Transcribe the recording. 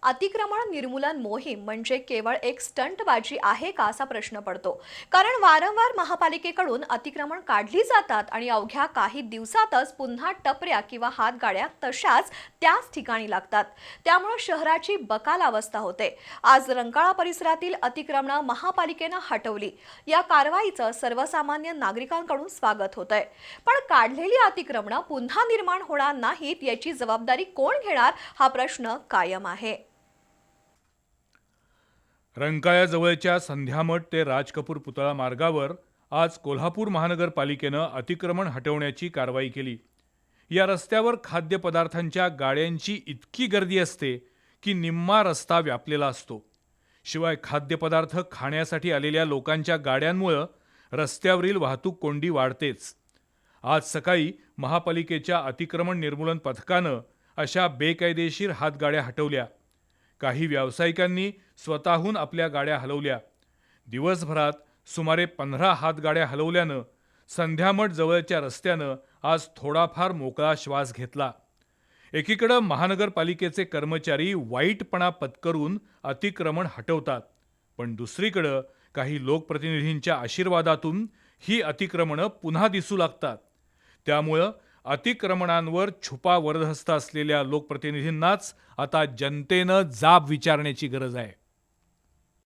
अतिक्रमण निर्मूलन मोहीम म्हणजे केवळ एक स्टंटबाजी आहे का असा प्रश्न पडतो। कारण वारंवार महापालिकेकडून अतिक्रमण काढली जातात आणि अवघ्या काही दिवसातच पुन्हा टपऱ्या किंवा हातगाड्या तशाच त्याच ठिकाणी लागतात। त्यामुळे शहराची बकाल अवस्था होते। आज रंकाळा परिसरातील अतिक्रमण महापालिकेने हटवली। या कारवाईचं सर्वसामान्य नागरिकांकडून स्वागत होतंय। पण काढलेली अतिक्रमण पुन्हा निर्माण होणार नाहीत याची जबाबदारी कोण घेणार हा प्रश्न कायम आहे। रंकाळ्याजवळच्या संध्यामठ ते राजकपूर पुतळा मार्गावर आज कोल्हापूर महानगरपालिकेनं अतिक्रमण हटवण्याची कारवाई केली। या रस्त्यावर खाद्यपदार्थांच्या गाड्यांची इतकी गर्दी असते की निम्मा रस्ता व्यापलेला असतो। शिवाय खाद्यपदार्थ खाण्यासाठी आलेल्या लोकांच्या गाड्यांमुळे रस्त्यावरील वाहतूक कोंडी वाढतेच। आज सकाळी महापालिकेच्या अतिक्रमण निर्मूलन पथकानं अशा बेकायदेशीर हातगाड्या हटवल्या। काही व्यावसायिकांनी स्वतःहून आपल्या गाड्या हलवल्या। दिवसभरात सुमारे 15 हातगाड्या हलवल्यानं संध्यामठ जवळच्या रस्त्यानं आज थोडाफार मोकळा श्वास घेतला। एकीकडे महानगरपालिकेचे कर्मचारी वाईटपणा पत्करून अतिक्रमण हटवतात, पण दुसरीकडे काही लोकप्रतिनिधींच्या आशीर्वादातून ही अतिक्रमणं पुन्हा दिसू लागतात। त्यामुळे अतिक्रमणांवर छुपा वरदहस्त असलेल्या लोकप्रतिनिधींनाच आता जनतेनं जाब विचारण्याची गरज आहे।